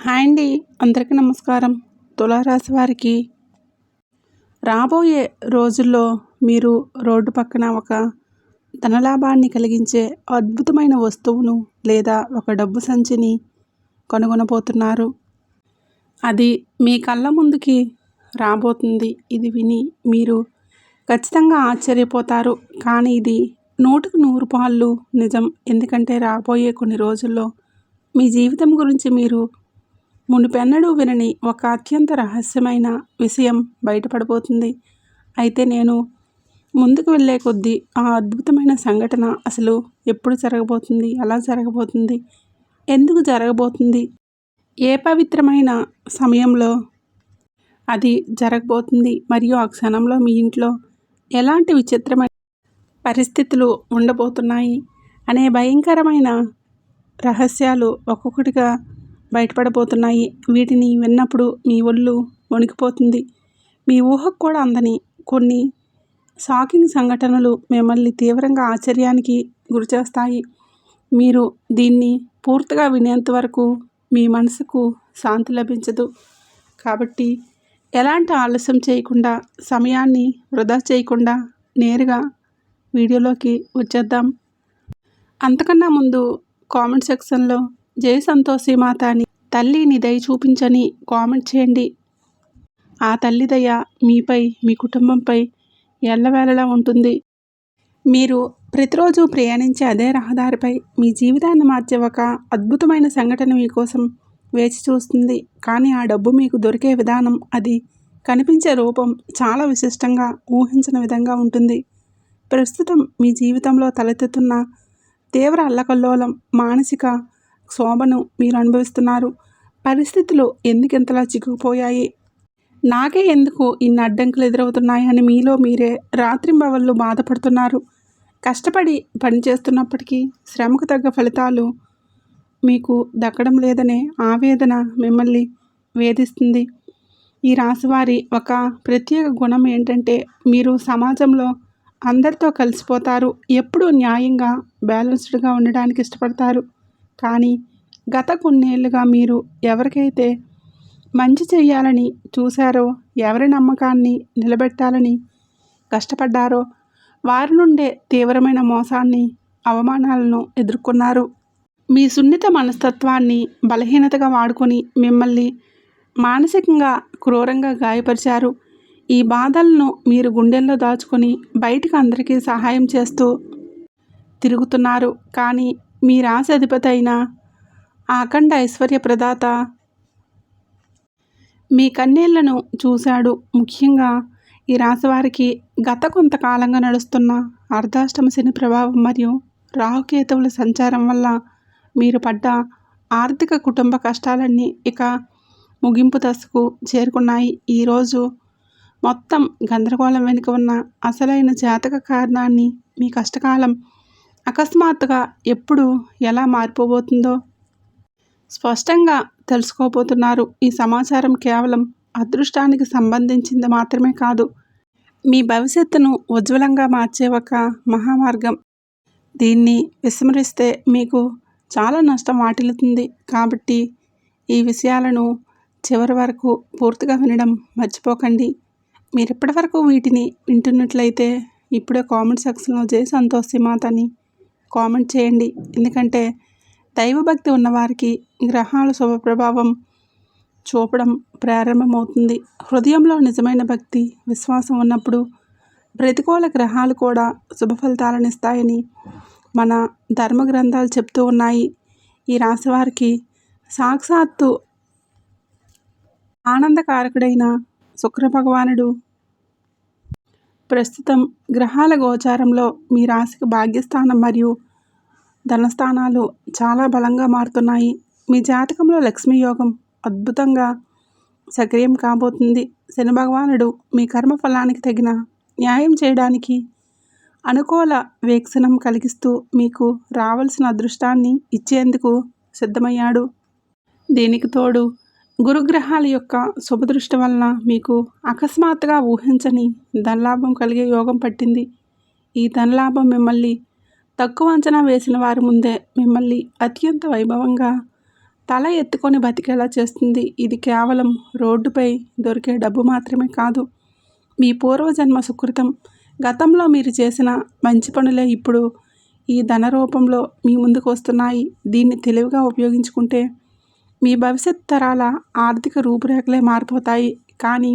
Hi అండి. అందరికీ నమస్కారం. తులారాశి వారికి రాబోయే రోజుల్లో మీరు రోడ్డు పక్కన ఒక ధనలాభాన్ని కలిగించే అద్భుతమైన వస్తువును లేదా ఒక డబ్బు సంచిని కనుగొనబోతున్నారు. అది మీ కళ్ళ ముందుకి రాబోతుంది. ఇది విని మీరు ఖచ్చితంగా ఆశ్చర్యపోతారు. కానీ ఇది 100కి 100 పాళ్ళు నిజం. ఎందుకంటే రాబోయే కొన్ని రోజుల్లో మీ జీవితం గురించి మీరు మునుపెన్నడూ వినని ఒక అత్యంత రహస్యమైన విషయం బయటపడబోతుంది. అయితే నేను ముందుకు వెళ్ళే కొద్దీ ఆ అద్భుతమైన సంఘటన అసలు ఎప్పుడు జరగబోతుంది, ఎలా జరగబోతుంది, ఎందుకు జరగబోతుంది, ఏ పవిత్రమైన సమయంలో అది జరగబోతుంది, మరియు ఆ క్షణంలో మీ ఇంట్లో ఎలాంటి విచిత్రమైన పరిస్థితులు ఉండబోతున్నాయి అనే భయంకరమైన రహస్యాలు ఒక్కొక్కటిగా బయటపడబోతున్నాయి. వీటిని విన్నప్పుడు మీ ఒళ్ళు వణికిపోతుంది. మీ ఊహకు కూడా అందని కొన్ని షాకింగ్ సంఘటనలు మిమ్మల్ని తీవ్రంగా ఆశ్చర్యానికి గురిచేస్తాయి. మీరు దీన్ని పూర్తిగా వినేంత వరకు మీ మనసుకు శాంతి లభించదు. కాబట్టి ఎలాంటి ఆలస్యం చేయకుండా, సమయాన్ని వృధా చేయకుండా నేరుగా వీడియోలోకి వచ్చేద్దాం. అంతకన్నా ముందు కామెంట్ సెక్షన్లో జై సంతోషి మాత అని, తల్లి నీ దయ చూపించని కామెంట్ చేయండి. ఆ తల్లి దయ మీపై, మీ కుటుంబంపై ఎల్లవేళలా ఉంటుంది. మీరు ప్రతిరోజు ప్రయాణించే అదే రహదారిపై మీ జీవితాన్ని మార్చే ఒక అద్భుతమైన సంఘటన మీకోసం వేచి చూస్తుంది. కానీ ఆ డబ్బు మీకు దొరికే విధానం, అది కనిపించే రూపం చాలా విశిష్టంగా, ఊహించిన విధంగా ఉంటుంది. ప్రస్తుతం మీ జీవితంలో తలెత్తుతున్న తీవ్ర అల్లకల్లోలం, మానసిక క్షోభను మీరు అనుభవిస్తున్నారు. పరిస్థితులు ఎందుకింతలా చిక్కుకుపోయాయి, నాకే ఎందుకు ఇన్ని అడ్డంకులు ఎదురవుతున్నాయి అని మీలో మీరే రాత్రింబవళ్ళు బాధపడుతున్నారు. కష్టపడి పనిచేస్తున్నప్పటికీ శ్రమకు తగ్గ ఫలితాలు మీకు దక్కడం లేదనే ఆవేదన మిమ్మల్ని వేధిస్తుంది. ఈ రాశివారి ఒక ప్రత్యేక గుణం ఏంటంటే మీరు సమాజంలో అందరితో కలిసిపోతారు. ఎప్పుడూ న్యాయంగా, బ్యాలెన్స్డ్గా ఉండడానికి ఇష్టపడతారు. కానీ గత కొన్నేళ్లుగా మీరు ఎవరికైతే మంచి చేయాలని చూశారో, ఎవరి నమ్మకాన్ని నిలబెట్టాలని కష్టపడ్డారో వారి నుండే తీవ్రమైన మోసాన్ని, అవమానాలను ఎదుర్కొన్నారు. మీ సున్నిత మనస్తత్వాన్ని బలహీనతగా వాడుకొని మిమ్మల్ని మానసికంగా క్రూరంగా గాయపరిచారు. ఈ బాధలను మీరు గుండెల్లో దాచుకొని బయటకు అందరికీ సహాయం చేస్తూ తిరుగుతున్నారు. కానీ మీ రాశి అధిపతి అయిన ఆ అఖండ ఐశ్వర్య ప్రదాత మీ కన్నీళ్లను చూశాడు. ముఖ్యంగా ఈ రాశివారికి గత కొంతకాలంగా నడుస్తున్న అర్ధాష్టమ శని ప్రభావం మరియు రాహుకేతువుల సంచారం వల్ల మీరు పడ్డ ఆర్థిక, కుటుంబ కష్టాలన్నీ ఇక ముగింపు దశకు చేరుకున్నాయి. ఈరోజు మొత్తం గందరగోళం వెనుక ఉన్న అసలైన జాతక కారణాన్ని, మీ కష్టకాలం అకస్మాత్తుగా ఎప్పుడు ఎలా మారిపోబోతుందో స్పష్టంగా తెలుసుకోబోతున్నారు. ఈ సమాచారం కేవలం అదృష్టానికి సంబంధించింది మాత్రమే కాదు, మీ భవిష్యత్తును ఉజ్వలంగా మార్చే ఒక మహామార్గం. దీన్ని విస్మరిస్తే మీకు చాలా నష్టం వాటిల్లుతుంది. కాబట్టి ఈ విషయాలను చివరి వరకు పూర్తిగా వినడం మర్చిపోకండి. మీరు ఇప్పటివరకు వీటిని వింటున్నట్లయితే ఇప్పుడే కామెంట్ సెక్షన్లో జై సంతోషి మాత అని కామెంట్ చేయండి. ఎందుకంటే దైవభక్తి ఉన్నవారికి గ్రహాల శుభప్రభావం చూపడం ప్రారంభమవుతుంది. హృదయంలో నిజమైన భక్తి, విశ్వాసం ఉన్నప్పుడు ప్రతికూల గ్రహాలు కూడా శుభ ఫలితాలను ఇస్తాయని మన ధర్మ గ్రంథాలు చెప్తూ ఉన్నాయి. ఈ రాశివారికి సాక్షాత్తు ఆనందకారకుడైన శుక్ర భగవానుడు ప్రస్తుతం గ్రహాల గోచారంలో మీ రాశికి భాగ్యస్థానం మరియు ధనస్థానాలు చాలా బలంగా మారుతున్నాయి. మీ జాతకంలో లక్ష్మీ యోగం అద్భుతంగా సక్రియం కాబోతుంది. శని భగవానుడు మీ కర్మ ఫలానికి తగిన న్యాయం చేయడానికి అనుకూల వీక్షణం కలిగిస్తూ మీకు రావాల్సిన అదృష్టాన్ని ఇచ్చేందుకు సిద్ధమయ్యాడు. దీనికి తోడు గురుగ్రహాల యొక్క శుభదృష్టి వలన మీకు అకస్మాత్తుగా ఊహించని ధనలాభం కలిగే యోగం పట్టింది. ఈ ధనలాభం మిమ్మల్ని తక్కువ అంచనా వేసిన వారి ముందే మిమ్మల్ని అత్యంత వైభవంగా తల ఎత్తుకొని బతికేలా చేస్తుంది. ఇది కేవలం రోడ్డుపై దొరికే డబ్బు మాత్రమే కాదు, మీ పూర్వజన్మ సుకృతం. గతంలో మీరు చేసిన మంచి పనులే ఇప్పుడు ఈ ధన రూపంలో మీ ముందుకు వస్తున్నాయి. దీన్ని తెలివిగా ఉపయోగించుకుంటే మీ భవిష్యత్ తరాల ఆర్థిక రూపురేఖలే మారిపోతాయి. కానీ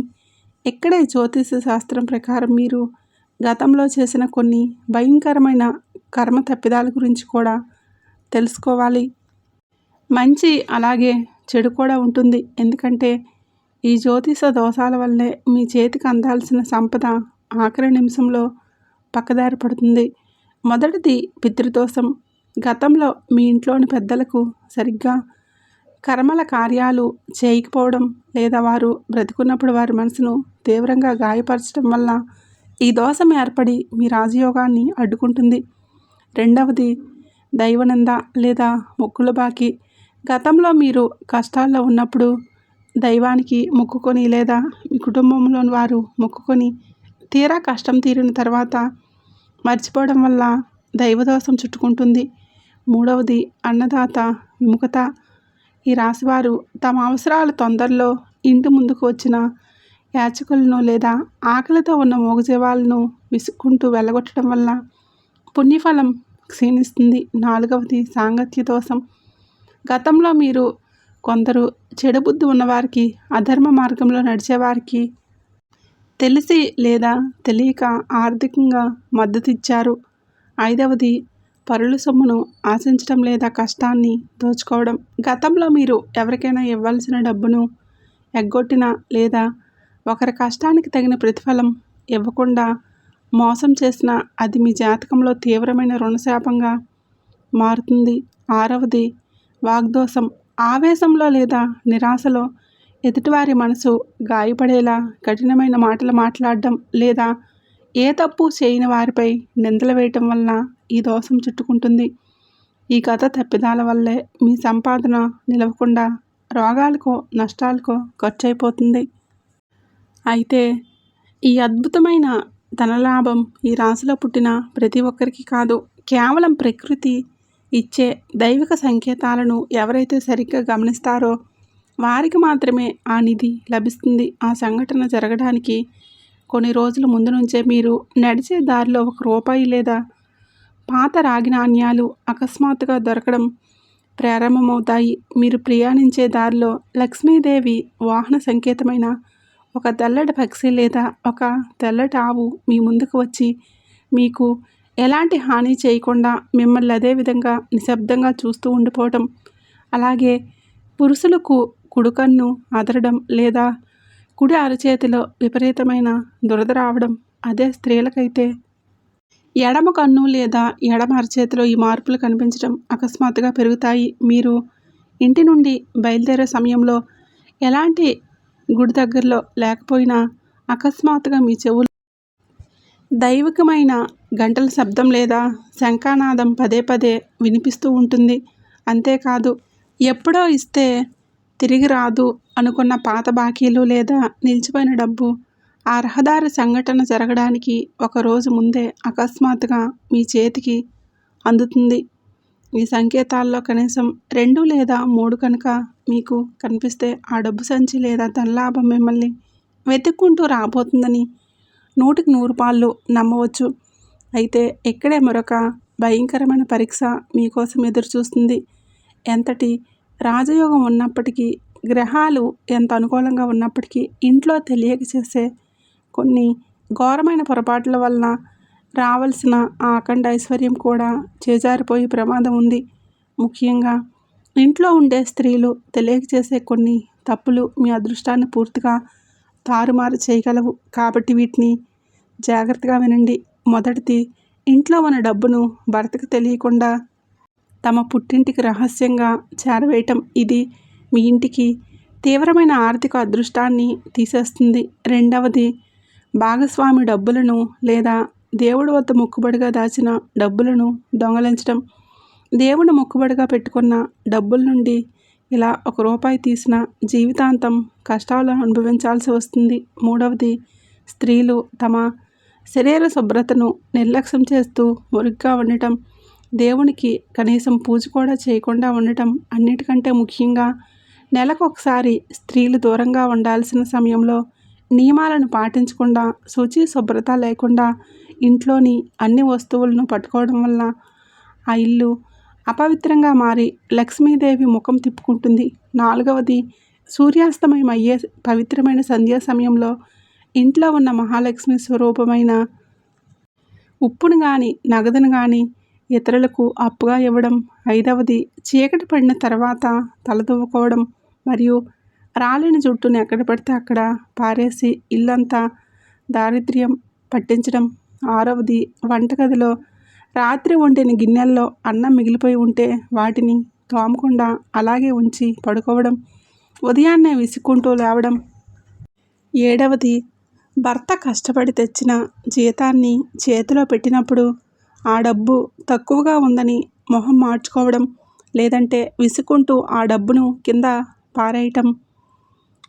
ఇక్కడే జ్యోతిష శాస్త్రం ప్రకారం మీరు గతంలో చేసిన కొన్ని భయంకరమైన కర్మ తప్పిదాల గురించి కూడా తెలుసుకోవాలి. మంచి అలాగే చెడు కూడా ఉంటుంది. ఎందుకంటే ఈ జ్యోతిష దోషాల వల్లే మీ చేతికి అందాల్సిన సంపద ఆఖరి నిమిషంలో పక్కదారి పడుతుంది. మొదటిది పితృదోషం. గతంలో మీ ఇంట్లోని పెద్దలకు సరిగ్గా కర్మల కార్యాలు చేయకపోవడం లేదా వారు బ్రతికున్నప్పుడు వారి మనసును తీవ్రంగా గాయపరచడం వల్ల ఈ దోషం ఏర్పడి మీ రాజయోగాన్ని అడ్డుకుంటుంది. రెండవది దైవనింద లేదా మొక్కుల బాకీ. గతంలో మీరు కష్టాల్లో ఉన్నప్పుడు దైవానికి మొక్కుకొని లేదా మీ కుటుంబంలోని వారు మొక్కుకొని తీరా కష్టం తీరిన తర్వాత మర్చిపోవడం వల్ల దైవదోషం చుట్టుకుంటుంది. మూడవది అన్నదాత విముఖత. ఈ రాశివారు తమ అవసరాలు తొందరలో ఇంటి ముందుకు వచ్చిన యాచకులను లేదా ఆకలితో ఉన్న మూగజీవాలను విసుక్కుంటూ వెళ్ళగొట్టడం వల్ల పుణ్యఫలం క్షీణిస్తుంది. నాలుగవది సాంగత్య దోషం. గతంలో మీరు కొందరు చెడు బుద్ధి ఉన్నవారికి, అధర్మ మార్గంలో నడిచేవారికి తెలిసి లేదా తెలియక ఆర్థికంగా మద్దతు ఇచ్చారు. ఐదవది పరుల సొమ్మును ఆశించడం లేదా కష్టాన్ని దోచుకోవడం. గతంలో మీరు ఎవరికైనా ఇవ్వాల్సిన డబ్బును ఎగ్గొట్టిన లేదా ఒకరి కష్టానికి తగిన ప్రతిఫలం ఇవ్వకుండా మోసం చేసిన అది మీ జాతకంలో తీవ్రమైన రుణశాపంగా మారుతుంది. ఆరవది వాగ్దోషం. ఆవేశంలో లేదా నిరాశలో ఎదుటివారి మనసు గాయపడేలా కఠినమైన మాటలు మాట్లాడడం లేదా ఏ తప్పు చేయని వారిపై నిందలు వేయటం వల్ల ఈ దోషం చుట్టుకుంటుంది. ఈ గత తప్పిదాల వల్లే మీ సంపాదన నిలవకుండా రోగాలకో నష్టాలకో ఖర్చు అయిపోతుంది. అయితే ఈ అద్భుతమైన ధనలాభం ఈ రాశిలో పుట్టిన ప్రతి ఒక్కరికి కాదు, కేవలం ప్రకృతి ఇచ్చే దైవిక సంకేతాలను ఎవరైతే సరిగ్గా గమనిస్తారో వారికి మాత్రమే ఆ నిధి లభిస్తుంది. ఆ సంఘటన జరగడానికి కొన్ని రోజుల ముందు నుంచే మీరు నడిచే దారిలో ₹1 లేదా పాత రాగి నాణ్యాలు అకస్మాత్తుగా దొరకడం ప్రారంభమవుతాయి. మీరు ప్రయాణించే దారిలో లక్ష్మీదేవి వాహన సంకేతమైన ఒక తెల్లటి పక్షి లేదా ఒక తెల్లటి ఆవు మీ ముందుకు వచ్చి మీకు ఎలాంటి హాని చేయకుండా మిమ్మల్ని అదే విధంగా నిశ్శబ్దంగా చూస్తూ ఉండిపోవటం. అలాగే పురుషులకు కుడికన్ను అదరడం లేదా కుడి అరచేతిలో విపరీతమైన దురద రావడం. అదే స్త్రీలకైతే ఎడమ కన్ను లేదా ఎడమ అరచేతిలో ఈ మార్పులు కనిపించడం అకస్మాత్తుగా పెరుగుతాయి. మీరు ఇంటి నుండి బయలుదేరే సమయంలో ఎలాంటి గుడి దగ్గరలో లేకపోయినా అకస్మాత్తుగా మీ చెవులు దైవికమైన గంటల శబ్దం లేదా శంఖానాదం పదే పదే వినిపిస్తూ ఉంటుంది. అంతేకాదు, ఎప్పుడో ఇస్తే తిరిగి రాదు అనుకున్న పాత బాకీలు లేదా నిలిచిపోయిన డబ్బు ఆ రహదారి సంఘటన జరగడానికి ఒకరోజు ముందే అకస్మాత్తుగా మీ చేతికి అందుతుంది. ఈ సంకేతాల్లో కనీసం 2 లేదా 3 కనుక మీకు కనిపిస్తే ఆ డబ్బు సంచి లేదా ధనలాభం మిమ్మల్ని వెతుక్కుంటూ రాబోతుందని 100కి 100 నమ్మవచ్చు. అయితే ఇక్కడే మరొక భయంకరమైన పరీక్ష మీకోసం ఎదురు చూస్తుంది. ఎంతటి రాజయోగం ఉన్నప్పటికీ, గ్రహాలు ఎంత అనుకూలంగా ఉన్నప్పటికీ ఇంట్లో తెలియక చేసే కొన్ని ఘోరమైన పొరపాట్ల వలన రావాల్సిన ఆ అఖండ ఐశ్వర్యం కూడా చేజారిపోయే ప్రమాదం ఉంది. ముఖ్యంగా ఇంట్లో ఉండే స్త్రీలు తెలియక చేసే కొన్ని తప్పులు మీ అదృష్టాన్ని పూర్తిగా తారుమారు చేయగలవు. కాబట్టి వీటిని జాగ్రత్తగా వినండి. మొదటిది, ఇంట్లో ఉన్న డబ్బును భర్తకు తెలియకుండా తమ పుట్టింటికి రహస్యంగా చేరవేయటం. ఇది మీ ఇంటికి తీవ్రమైన ఆర్థిక అదృష్టాన్ని తీసేస్తుంది. రెండవది, భాగస్వామి డబ్బులను లేదా దేవుడి వద్ద మొక్కుబడిగా దాచిన డబ్బులను దొంగలించడం. దేవుడు మొక్కుబడిగా పెట్టుకున్న డబ్బుల నుండి ఇలా ₹1 తీసిన జీవితాంతం కష్టాలు అనుభవించాల్సి వస్తుంది. మూడవది, స్త్రీలు తమ శరీర శుభ్రతను నిర్లక్ష్యం చేస్తూ మురికిగా ఉండటం. దేవునికి కనీసం పూజ కూడా చేయకుండా ఉండటం, అన్నిటికంటే ముఖ్యంగా నెలకొకసారి స్త్రీలు దూరంగా ఉండాల్సిన సమయంలో నియమాలను పాటించకుండా, శుచి శుభ్రత లేకుండా ఇంట్లోని అన్ని వస్తువులను పట్టుకోవడం వల్ల ఆ ఇల్లు అపవిత్రంగా మారి లక్ష్మీదేవి ముఖం తిప్పుకుంటుంది. 4వది, సూర్యాస్తమయం అయ్యే పవిత్రమైన సంధ్యా సమయంలో ఇంట్లో ఉన్న మహాలక్ష్మి స్వరూపమైన ఉప్పును కానీ నగదును కానీ ఇతరులకు అప్పుగా ఇవ్వడం. 5వది, చీకటి పడిన తర్వాత తలదువ్వుకోవడం మరియు రాలిన జుట్టును ఎక్కడ పడితే అక్కడ పారేసి ఇల్లంతా దారిద్ర్యం పట్టించడం. 6వది, వంటగదిలో రాత్రి వండిన గిన్నెల్లో అన్నం మిగిలిపోయి ఉంటే వాటిని తోమకుండా అలాగే ఉంచి పడుకోవడం, ఉదయాన్నే విసుక్కుంటూ లేవడం. 7వది, భర్త కష్టపడి తెచ్చిన జీతాన్ని చేతిలో పెట్టినప్పుడు ఆ డబ్బు తక్కువగా ఉందని మొహం మార్చుకోవడం, లేదంటే విసుక్కుంటూ ఆ డబ్బును కింద పారేయటం.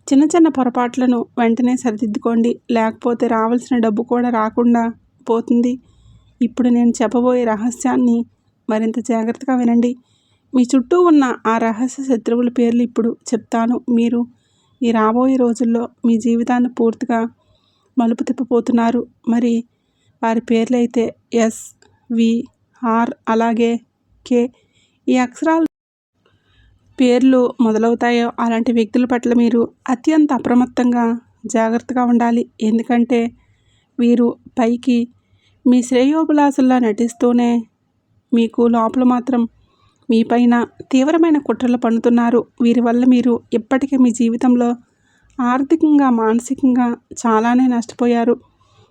చిన్న చిన్న పొరపాట్లను వెంటనే సరిదిద్దుకోండి, లేకపోతే రావాల్సిన డబ్బు కూడా రాకుండా పోతుంది. ఇప్పుడు నేను చెప్పబోయే రహస్యాన్ని మరింత జాగ్రత్తగా వినండి. మీ చుట్టూ ఉన్న ఆ రహస్య శత్రువుల పేర్లు ఇప్పుడు చెప్తాను. మీరు ఈ రాబోయే రోజుల్లో మీ జీవితాన్ని పూర్తిగా మలుపు తిప్పబోతున్నారు. మరి వారి పేర్లైతే ఎస్, వి, ఆర్ అలాగే కే ఈ అక్షరాల పేర్లు మొదలవుతాయో అలాంటి వ్యక్తుల పట్ల మీరు అత్యంత అప్రమత్తంగా జాగ్రత్తగా ఉండాలి. ఎందుకంటే వీరు పైకి మీ శ్రేయోభిలాషుల్లా నటిస్తూనే మీకు లోపల మాత్రం మీ పైన తీవ్రమైన కుట్రలు పన్నుతున్నారు. వీరి వల్ల మీరు ఇప్పటికే మీ జీవితంలో ఆర్థికంగా, మానసికంగా చాలానే నష్టపోయారు.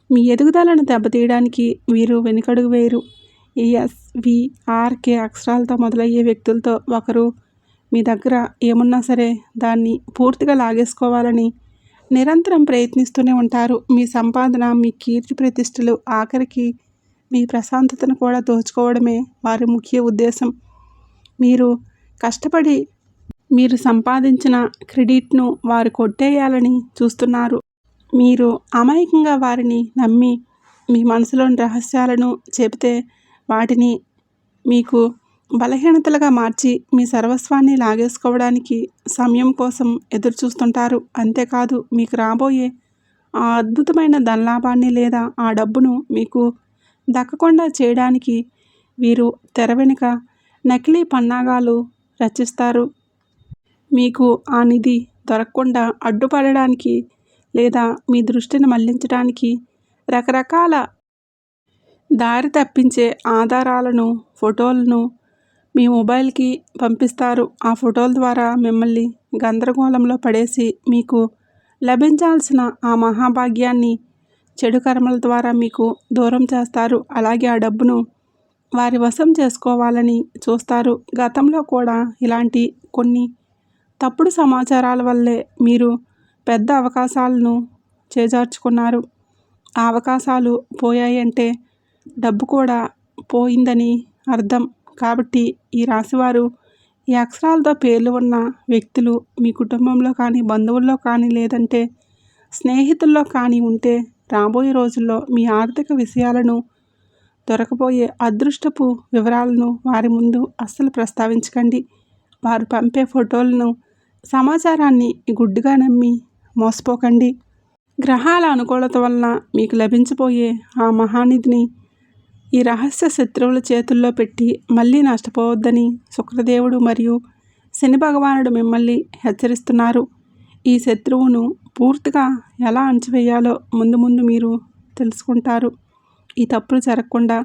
మీ ఎదుగుదలను దెబ్బతీయడానికి వీరు వెనుకడుగు వేయరు. ఈ ఎస్, వి, ఆర్, కే అక్షరాలతో మొదలయ్యే వ్యక్తులతో ఒకరు మీ దగ్గర ఏమున్నా సరే దాన్ని పూర్తిగా లాగేసుకోవాలని నిరంతరం ప్రయత్నిస్తూనే ఉంటారు. మీ సంపాదన, మీ కీర్తి ప్రతిష్టలు, ఆఖరికి మీ ప్రశాంతతను కూడా దోచుకోవడమే వారి ముఖ్య ఉద్దేశం. మీరు కష్టపడి మీరు సంపాదించిన క్రెడిట్ను వారు కొట్టేయాలని చూస్తున్నారు. మీరు అమాయకంగా వారిని నమ్మి మీ మనసులోని రహస్యాలను చెబితే వాటిని మీకు బలహీనతలుగా మార్చి మీ సర్వస్వాన్ని లాగేసుకోవడానికి సమయం కోసం ఎదురు చూస్తుంటారు. అంతేకాదు, మీకు రాబోయే ఆ అద్భుతమైన ధనలాభాన్ని లేదా ఆ డబ్బును మీకు దక్కకుండా చేయడానికి వీరు తెర వెనుక నకిలీ పన్నాగాలు రచిస్తారు. మీకు ఆ నిధి దొరకకుండా అడ్డుపడడానికి లేదా మీ దృష్టిని మళ్లించడానికి రకరకాల దారి తప్పించే ఆధారాలను, ఫోటోలను మీ మొబైల్కి పంపిస్తారు. ఆ ఫోటోల ద్వారా మిమ్మల్ని గందరగోళంలో పడేసి మీకు లభించాల్సిన ఆ మహాభాగ్యాన్ని చెడు కర్మల ద్వారా మీకు దూరం చేస్తారు. అలాగే ఆ డబ్బును వారి వశం చేసుకోవాలని చూస్తారు. గతంలో కూడా ఇలాంటి కొన్ని తప్పుడు సమాచారాల వల్లే మీరు పెద్ద అవకాశాలను చేజార్చుకున్నారు. ఆ అవకాశాలు పోయాయంటే డబ్బు కూడా పోయిందని అర్థం. కాబట్టి ఈ రాశివారు ఈ అక్షరాలతో పేర్లు ఉన్న వ్యక్తులు మీ కుటుంబంలో కానీ, బంధువుల్లో కానీ, లేదంటే స్నేహితుల్లో కానీ ఉంటే రాబోయే రోజుల్లో మీ ఆర్థిక విషయాలను, దొరకబోయే అదృష్టపు వివరాలను వారి ముందు అస్సలు ప్రస్తావించకండి. వారు పంపే ఫోటోలను, సమాచారాన్ని గుడ్డిగా నమ్మి మోసపోకండి. గ్రహాల అనుకూలత వలన మీకు లభించబోయే ఆ మహానిధిని ఈ రహస్య శత్రువుల చేతుల్లో పెట్టి మళ్ళీ నష్టపోవద్దని శుక్రదేవుడు మరియు శని భగవానుడు మిమ్మల్ని హెచ్చరిస్తున్నారు. ఈ శత్రువును పూర్తిగా ఎలా అణచివేయాలో ముందు ముందు మీరు తెలుసుకుంటారు. ఈ తప్పులు జరగకుండా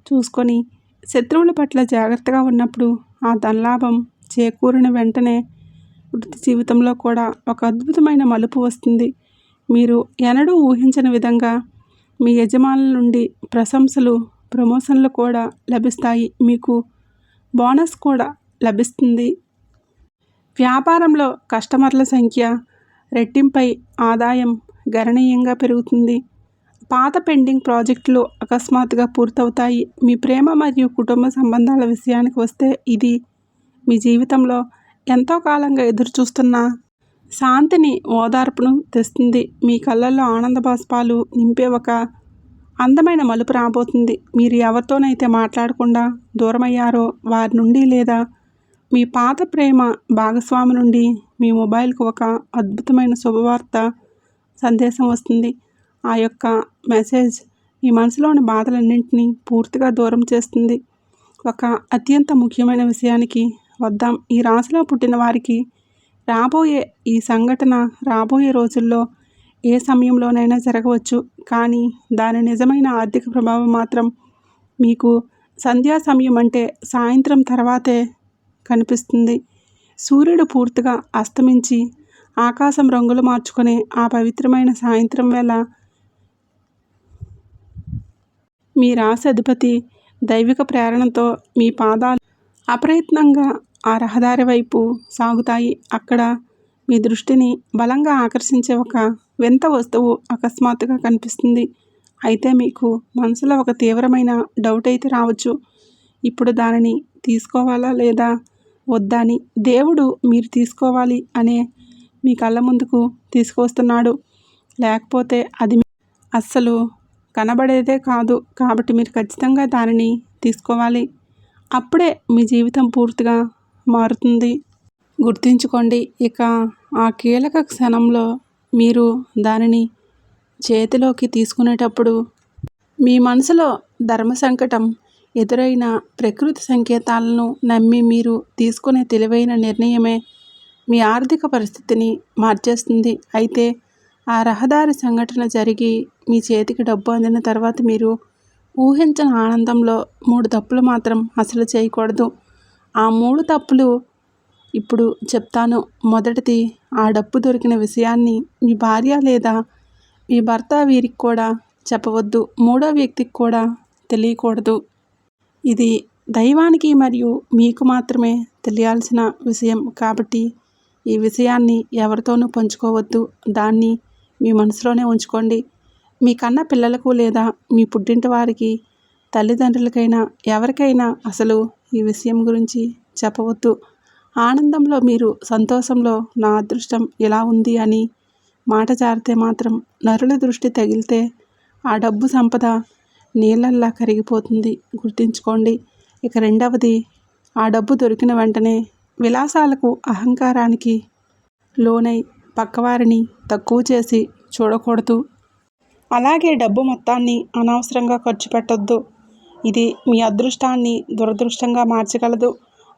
చూసుకొని శత్రువుల పట్ల జాగ్రత్తగా ఉన్నప్పుడు ఆ ధనలాభం చేకూరిన వెంటనే వృత్తి జీవితంలో కూడా ఒక అద్భుతమైన మలుపు వస్తుంది. మీరు ఎన్నడూ ఊహించని విధంగా మీ యజమానుల నుండి ప్రశంసలు, ప్రమోషన్లు కూడా లభిస్తాయి. మీకు బోనస్ కూడా లభిస్తుంది. వ్యాపారంలో కస్టమర్ల సంఖ్య రెట్టింపై ఆదాయం గణనీయంగా పెరుగుతుంది. పాత పెండింగ్ ప్రాజెక్టులు అకస్మాత్తుగా పూర్తవుతాయి. మీ ప్రేమ మరియు కుటుంబ సంబంధాల విషయానికి వస్తే ఇది మీ జీవితంలో ఎంతో కాలంగా ఎదురుచూస్తున్న శాంతిని, ఓదార్పును తెస్తుంది. మీ కళ్ళల్లో ఆనంద బాష్పాలు నింపే ఒక అందమైన మలుపు రాబోతుంది. మీరు ఎవరితోనైతే మాట్లాడకుండా దూరమయ్యారో వారి నుండి లేదా మీ పాత ప్రేమ భాగస్వామి నుండి మీ మొబైల్కు ఒక అద్భుతమైన శుభవార్త సందేశం వస్తుంది. ఆ యొక్క మెసేజ్ మీ మనసులోని బాధలన్నింటినీ పూర్తిగా దూరం చేస్తుంది. ఒక అత్యంత ముఖ్యమైన విషయానికి వద్దాం. ఈ రాశిలో పుట్టిన వారికి రాబోయే ఈ సంఘటన రాబోయే రోజుల్లో ఏ సమయంలోనైనా జరగవచ్చు. కానీ దాని నిజమైన ఆర్థిక ప్రభావం మాత్రం మీకు సంధ్యా సమయం అంటే సాయంత్రం తర్వాతే కనిపిస్తుంది. సూర్యుడు పూర్తిగా అస్తమించి ఆకాశం రంగులు మార్చుకునే ఆ పవిత్రమైన సాయంత్రం వేళ మీ రాశి అధిపతి దైవిక ప్రేరణతో మీ పాదాలు అప్రయత్నంగా ఆ రహదారి వైపు సాగుతాయి. అక్కడ మీ దృష్టిని బలంగా ఆకర్షించే ఒక వింత వస్తువు అకస్మాత్తుగా కనిపిస్తుంది. అయితే మీకు మనసులో ఒక తీవ్రమైన డౌట్ అయితే రావచ్చు. ఇప్పుడు దానిని తీసుకోవాలా లేదా వద్దా అని. దేవుడు మీరు తీసుకోవాలి అనే మీ కళ్ళ ముందుకు తీసుకువస్తున్నాడు. లేకపోతే అది అస్సలు కనబడేదే కాదు. కాబట్టి మీరు ఖచ్చితంగా దానిని తీసుకోవాలి. అప్పుడే మీ జీవితం పూర్తిగా మారుతుంది. గుర్తుంచుకోండి, ఇక ఆ కీలక క్షణంలో మీరు దానిని చేతిలోకి తీసుకునేటప్పుడు మీ మనసులో ధర్మ సంకటం ఎదురైన ప్రకృతి సంకేతాలను నమ్మి మీరు తీసుకునే తెలివైన నిర్ణయమే మీ ఆర్థిక పరిస్థితిని మార్చేస్తుంది. అయితే ఆ రహదారి సంఘటన జరిగి మీ చేతికి డబ్బు అందిన తర్వాత మీరు ఊహించిన ఆనందంలో 3 తప్పులు మాత్రం అసలు చేయకూడదు. ఆ 3 తప్పులు ఇప్పుడు చెప్తాను. మొదటిది, ఆ డబ్బు దొరికిన విషయాన్ని మీ భార్య లేదా మీ భర్త వీరికి కూడా చెప్పవద్దు. మూడో వ్యక్తికి కూడా తెలియకూడదు. ఇది దైవానికి మరియు మీకు మాత్రమే తెలియాల్సిన విషయం. కాబట్టి ఈ విషయాన్ని ఎవరితోనూ పంచుకోవద్దు. దాన్ని మీ మనసులోనే ఉంచుకోండి. మీ కన్న పిల్లలకు లేదా మీ పుట్టింటి వారికి, తల్లిదండ్రులకైనా ఎవరికైనా అసలు ఈ విషయం గురించి చెప్పవద్దు. ఆనందంలో మీరు సంతోషంలో నా అదృష్టం ఇలా ఉంది అని మాట జారితే మాత్రం నరుల దృష్టి తగిలితే ఆ డబ్బు సంపద నీళ్ళల్లా కరిగిపోతుంది. గుర్తుంచుకోండి. ఇక రెండవది, ఆ డబ్బు దొరికిన వెంటనే విలాసాలకు అహంకారానికి లోనై పక్కవారిని తక్కువ చేసి చూడకూడదు. అలాగే డబ్బు మొత్తాన్ని అనవసరంగా ఖర్చు పెట్టొద్దు. ఇది మీ అదృష్టాన్ని దురదృష్టంగా మార్చగలదు.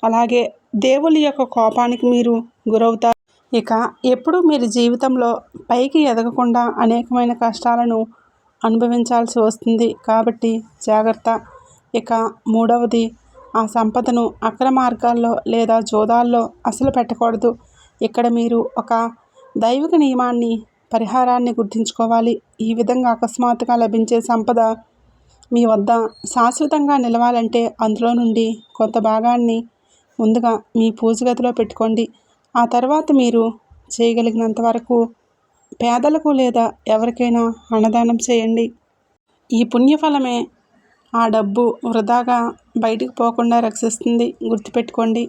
అలాగే దేవుని యొక్క కోపానికి మీరు గురవుతారు. ఇక ఎప్పుడూ మీరు జీవితంలో పైకి ఎదగకుండా అనేకమైన కష్టాలను అనుభవించాల్సి వస్తుంది. కాబట్టి జాగ్రత్త. ఇక మూడవది, ఆ సంపదను అక్రమ మార్గాల్లో లేదా జోదాల్లో అసలు పెట్టకూడదు. ఇక్కడ మీరు ఒక దైవిక నియమాన్ని, పరిహారాన్ని గుర్తుంచుకోవాలి. ఈ విధంగా అకస్మాత్తుగా లభించే సంపద మీ వద్ద శాశ్వతంగా నిలవాలంటే అందులో నుండి కొంత భాగాన్ని ముందుగా మీ పూజ గదిలో పెట్టుకోండి. ఆ తర్వాత మీరు చేయగలిగినంత వరకు పేదలకు లేదా ఎవరికైనా అన్నదానం చేయండి. ఈ పుణ్యఫలమే ఆ డబ్బు వృధాగా బయటికి పోకుండా రక్షిస్తుంది. గుర్తుపెట్టుకోండి.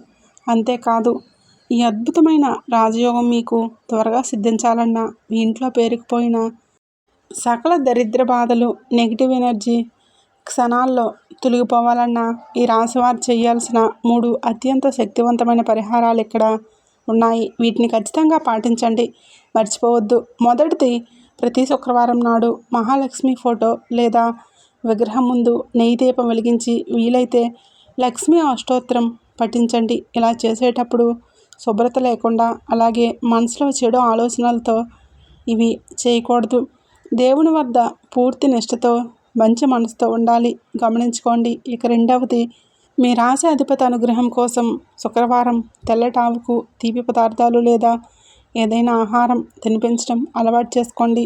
అంతేకాదు, ఈ అద్భుతమైన రాజయోగం మీకు త్వరగా సిద్ధించాలన్నా, మీ ఇంట్లో పేరుకుపోయిన సకల దరిద్ర బాధలు, నెగిటివ్ ఎనర్జీ క్షణాల్లో తొలగిపోవాలన్నా ఈ రాశివారు చేయాల్సిన 3 అత్యంత శక్తివంతమైన పరిహారాలు ఇక్కడ ఉన్నాయి. వీటిని ఖచ్చితంగా పాటించండి. మర్చిపోవద్దు. మొదటిది, ప్రతి శుక్రవారం నాడు మహాలక్ష్మి ఫోటో లేదా విగ్రహం ముందు నెయ్యి దీపం వెలిగించి వీలైతే లక్ష్మీ అష్టోత్తరం పఠించండి. ఇలా చేసేటప్పుడు శుభ్రత లేకుండా, అలాగే మనసులో చెడు ఆలోచనలతో ఇవి చేయకూడదు. దేవుని వద్ద పూర్తి నిష్ఠతో, మంచి మనసుతో ఉండాలి. గమనించుకోండి. ఇక రెండవది, మీ రాశి అధిపతి అనుగ్రహం కోసం శుక్రవారం తెల్లటావుకు తీపి పదార్థాలు లేదా ఏదైనా ఆహారం తినిపించడం అలవాటు చేసుకోండి.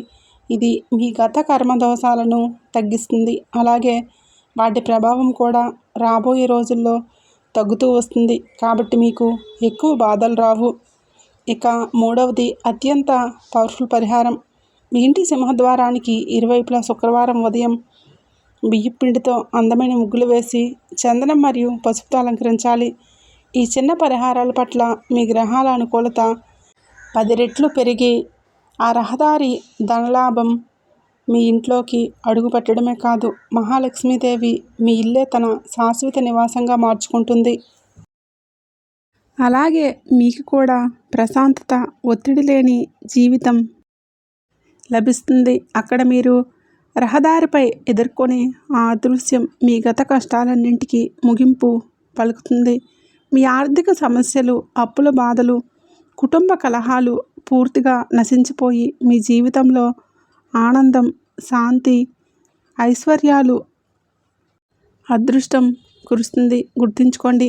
ఇది మీ గత కర్మ దోషాలను తగ్గిస్తుంది. అలాగే వాటి ప్రభావం కూడా రాబోయే రోజుల్లో తగ్గుతూ వస్తుంది. కాబట్టి మీకు ఎక్కువ బాధలు రావు. ఇక మూడవది, అత్యంత పవర్ఫుల్ పరిహారం. మీ ఇంటి సింహద్వారానికి ఇరువైపులా శుక్రవారం ఉదయం బియ్యం పిండితో అందమైన ముగ్గులు వేసి చందనం మరియు పసుపుతో అలంకరించాలి. ఈ చిన్న పరిహారాల పట్ల మీ గ్రహాల అనుకూలత 10 రెట్లు పెరిగి ఆ రహదారి ధనలాభం మీ ఇంట్లోకి అడుగు పెట్టడమే కాదు, మహాలక్ష్మీదేవి మీ ఇల్లే తన శాశ్వత నివాసంగా మార్చుకుంటుంది. అలాగే మీకు కూడా ప్రశాంతత, ఒత్తిడి లేని జీవితం లభిస్తుంది. అక్కడ మీరు రహదారిపై ఎదుర్కొనే ఆ అదృశ్యం మీ గత కష్టాలన్నింటికీ ముగింపు పలుకుతుంది. మీ ఆర్థిక సమస్యలు, అప్పుల బాధలు, కుటుంబ కలహాలు పూర్తిగా నశించిపోయి మీ జీవితంలో ఆనందం, శాంతి, ఐశ్వర్యాలు, అదృష్టం కురుస్తుంది. గుర్తుంచుకోండి,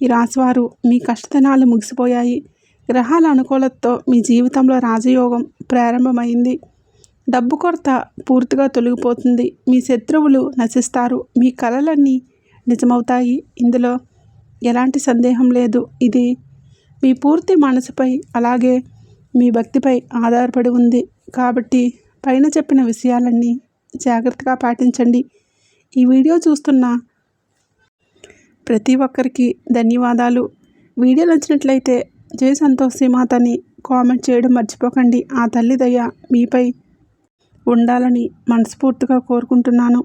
ఈ రాశివారు మీ కష్టదినాలు ముగిసిపోయాయి. గ్రహాల అనుకూలతతో మీ జీవితంలో రాజయోగం ప్రారంభమైంది. డబ్బు కొరత పూర్తిగా తొలగిపోతుంది. మీ శత్రువులు నశిస్తారు. మీ కలలన్నీ నిజమవుతాయి. ఇందులో ఎలాంటి సందేహం లేదు. ఇది మీ పూర్తి మనసుపై, అలాగే మీ భక్తిపై ఆధారపడి ఉంది. కాబట్టి పైన చెప్పిన విషయాలన్నీ జాగ్రత్తగా పాటించండి. ఈ వీడియో చూస్తున్న ప్రతి ఒక్కరికి ధన్యవాదాలు. వీడియో నచ్చినట్లయితే జై సంతోషి మాతని కామెంట్ చేయడం మర్చిపోకండి. ఆ తల్లి దయ మీపై ఉండాలని మనస్ఫూర్తిగా కోరుకుంటున్నాను.